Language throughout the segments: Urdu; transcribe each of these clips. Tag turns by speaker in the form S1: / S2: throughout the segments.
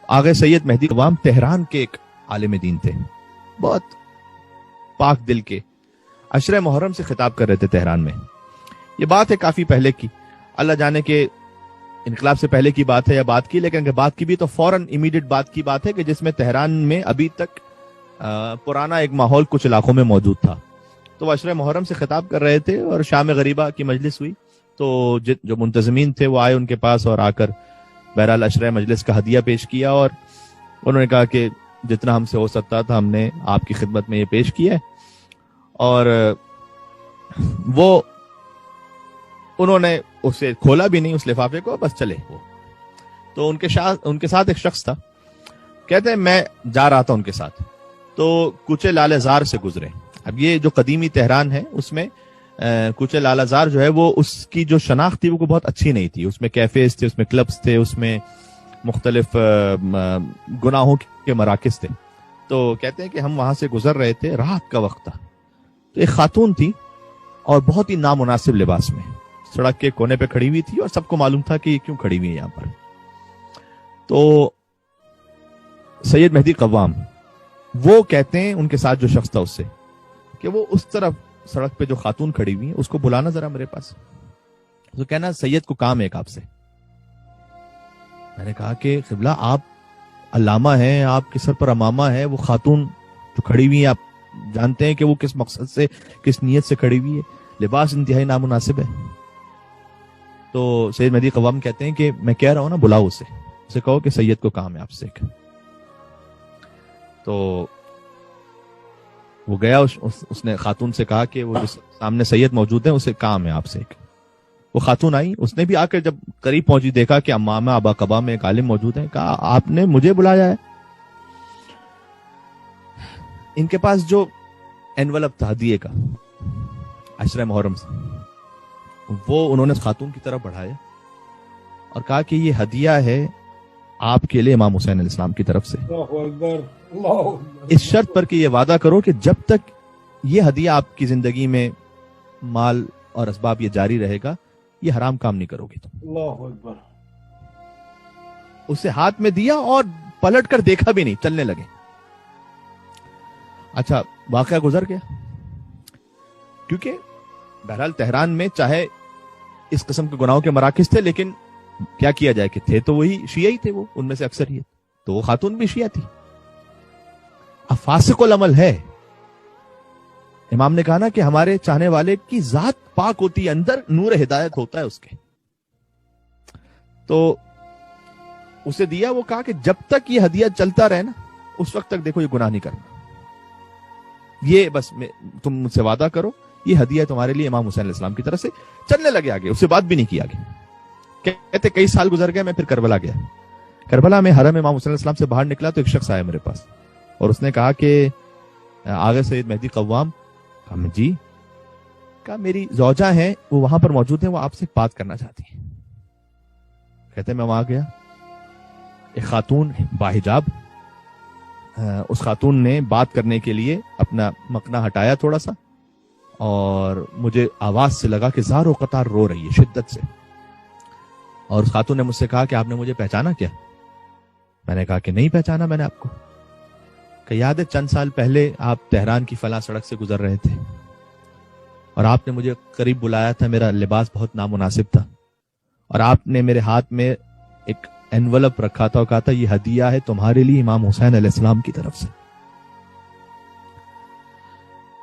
S1: آغا سید مہدی قوام تہران کے ایک عالم دین تھے، بہت پاک دل کے، عشرہ محرم سے خطاب کر رہے تھے تہران میں. یہ بات ہے کافی پہلے کی، اللہ جانے کہ انقلاب سے پہلے کی بات ہے یا بات کی، لیکن اگر بات کی بھی تو فوراً امیڈیٹ بات کی بات ہے کہ جس میں تہران میں ابھی تک پرانا ایک ماحول کچھ علاقوں میں موجود تھا. تو وہ عشرہ محرم سے خطاب کر رہے تھے اور شام غریبہ کی مجلس ہوئی، تو جو منتظمین تھے وہ آئے ان کے پاس اور آ کر بہرحال عشرہ مجلس کا ہدیہ پیش کیا، اور انہوں نے کہا کہ جتنا ہم سے ہو سکتا تھا ہم نے آپ کی خدمت میں یہ پیش کیا ہے. اور وہ انہوں نے اسے کھولا بھی نہیں اس لفافے کو، بس چلے وہ. تو ان کے ساتھ ایک شخص تھا، کہتے ہیں میں جا رہا تھا ان کے ساتھ، تو کوچے لالہ زار سے گزرے. اب یہ جو قدیمی تہران ہے اس میں کوچے لالہ زار جو ہے وہ اس کی جو شناخت تھی وہ بہت اچھی نہیں تھی. اس میں کیفیز تھے، اس میں کلبز تھے، اس میں مختلف گناہوں کے مراکز تھے. تو کہتے ہیں کہ ہم وہاں سے گزر رہے تھے، رات کا وقت تھا، تو ایک خاتون تھی اور بہت ہی نامناسب لباس میں سڑک کے کونے پہ کھڑی ہوئی تھی، اور سب کو معلوم تھا کہ یہ کیوں کھڑی ہوئی ہے یہاں پر. تو سید مہدی قوام وہ کہتے ہیں ان کے ساتھ جو شخص تھا اس سے کہ وہ اس طرف سڑک پہ جو خاتون کھڑی ہوئی ہے اس کو بلانا ذرا میرے پاس. تو کہنا سید کو کام ہے ایک آپ سے. میں نے کہا کہ قبلہ آپ علامہ ہیں، آپ کے سر پر امامہ ہے، وہ خاتون جو کھڑی ہوئی ہے آپ جانتے ہیں کہ وہ کس مقصد سے کس نیت سے کھڑی ہوئی ہے، لباس انتہائی نامناسب ہے. تو سید مہدی قوام کہتے ہیں کہ میں کہہ رہا ہوں نا بلاؤ اسے کہو کہ سید کو کام ہے آپ سے. تو وہ گیا، اس نے خاتون سے کہا کہ وہ سامنے سید موجود ہیں اسے کام ہے آپ سے. وہ خاتون آئی، اس نے بھی آ کر جب قریب پہنچی دیکھا کہ امامہ ابا قبا میں ایک عالم موجود ہیں. کہا آپ نے مجھے بلایا ہے؟ ان کے پاس جو انویلپ تھا ہدیے کا عشرہ محرم سے، وہ انہوں نے خاتون کی طرف بڑھایا اور کہا کہ یہ ہدیہ ہے آپ کے لیے امام حسین علیہ السلام کی طرف سے، اس شرط پر کہ یہ وعدہ کرو کہ جب تک یہ ہدیہ آپ کی زندگی میں مال اور اسباب یہ جاری رہے گا یہ حرام کام نہیں کرو گی تم.
S2: اللہ اکبر.
S1: اسے ہاتھ میں دیا اور پلٹ کر دیکھا بھی نہیں، چلنے لگے. اچھا واقعہ گزر گیا، کیونکہ بہرحال تہران میں چاہے اس قسم کے گناہوں کے مراکز تھے، لیکن کیا کیا جائے کہ تھے تو وہی شیعہ ہی تھے، وہ ان میں سے اکثریت. تو وہ خاتون بھی شیعہ تھی. اب فاسق العمل ہے. امام نے کہا نا کہ ہمارے چاہنے والے کی ذات پاک ہوتی ہے، اندر نور ہدایت ہوتا ہے اس کے. تو اسے دیا، وہ کہا کہ جب تک یہ ہدیہ چلتا رہے نا اس وقت تک دیکھو یہ گناہ نہیں کرنا، یہ بس تم مجھ سے وعدہ کرو یہ ہدیہ تمہارے لیے امام حسین علیہ السلام کی طرف سے. چلنے لگے آگے، اس سے بات بھی نہیں کی آگے. کہتے کئی سال گزر گئے، میں پھر کربلا گیا. کربلا میں حرم امام حسین علیہ السلام سے باہر نکلا تو ایک شخص آیا میرے پاس اور اس نے کہا کہ آغا سید مہدی قوام. کہا جی. کہا میری زوجہ ہیں وہ وہاں پر موجود ہیں، وہ آپ سے بات کرنا چاہتی ہیں. کہتے میں وہاں گیا، ایک خاتون باحجاب، اس خاتون نے بات کرنے کے لیے اپنا مکنا ہٹایا تھوڑا سا، اور مجھے آواز سے لگا کہ زار و قطار رو رہی ہے شدت سے. اور اس خاتون نے مجھ سے کہا کہ آپ نے مجھے پہچانا کیا؟ میں نے کہا کہ نہیں پہچانا میں نے آپ کو. کہ یاد ہے چند سال پہلے آپ تہران کی فلاں سڑک سے گزر رہے تھے اور آپ نے مجھے قریب بلایا تھا، میرا لباس بہت نامناسب تھا، اور آپ نے میرے ہاتھ میں ایک انویلپ رکھا تھا اور کہا تھا یہ ہدیہ ہے تمہارے لیے امام حسین علیہ السلام کی طرف سے.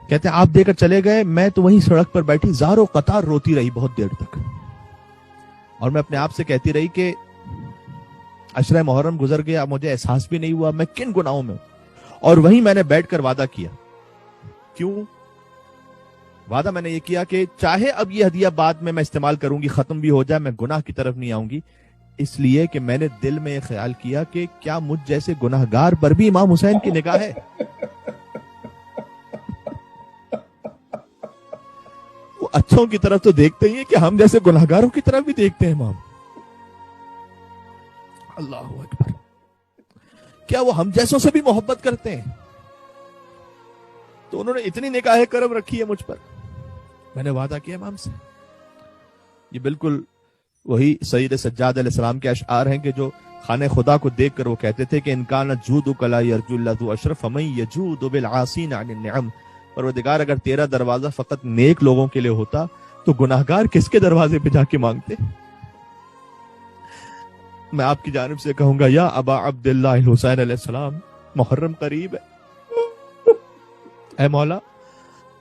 S1: کہتے ہیں آپ دے کر چلے گئے، میں تو وہیں سڑک پر بیٹھی زار و قطار روتی رہی بہت دیر تک، اور میں اپنے آپ سے کہتی رہی کہ عشرہ محرم گزر گیا، مجھے احساس بھی نہیں ہوا میں کن گناہوں میں ہوں. اور وہیں میں نے بیٹھ کر وعدہ کیا. کیوں وعدہ میں نے یہ کیا کہ چاہے اب یہ ہدیہ بعد میں استعمال کروں گی، ختم بھی ہو جائے، میں گناہ کی طرف نہیں آؤں گی، اس لیے کہ میں نے دل میں یہ خیال کیا کہ کیا مجھ جیسے گناہگار پر بھی امام حسین کی نگاہ ہے. وہ اچھوں کی طرف تو دیکھتے ہی ہیں کہ ہم جیسے گناہگاروں کی طرف بھی دیکھتے ہیں امام. اللہ اکبر. کیا وہ ہم جیسوں سے بھی محبت کرتے ہیں؟ تو انہوں نے اتنی نگاہ کرم رکھی ہے مجھ پر. میں نے وعدہ کیا امام سے. یہ بالکل وہی سید سجاد علیہ السلام کے اشعار ہیں کہ جو خانہ خدا کو دیکھ کر وہ کہتے تھے کہ انکان جودک لا یرجو اللہ ذو اشرف فمن یجود بالعاصین عن النعم، پروردگار اگر تیرا دروازہ فقط نیک لوگوں کے لیے ہوتا تو گناہگار کس کے دروازے پہ جا کے مانگتے؟ میں آپ کی جانب سے کہوں گا یا ابا عبداللہ الحسین علیہ السلام، محرم قریب ہے، اے مولا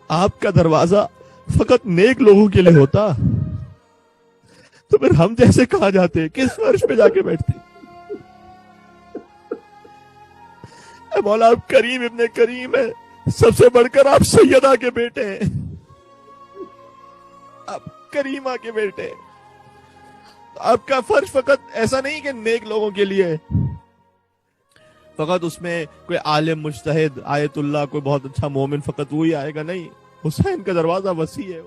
S1: آپ کا دروازہ فقط نیک لوگوں کے لیے ہوتا تو پھر ہم جیسے کہاں جاتے، کس فرش پہ جا کے بیٹھتے؟ اے مولا آپ کریم ابن کریم ہے، سب سے بڑھ کر آپ سیدہ کے بیٹے ہیں، آپ کریمہ کے بیٹے ہیں، آپ کا فرش فقط ایسا نہیں کہ نیک لوگوں کے لیے فقط اس میں کوئی عالم مجتہد آیت اللہ کوئی بہت اچھا مومن فقط وہی آئے گا، نہیں، حسین کا دروازہ وسیع ہے۔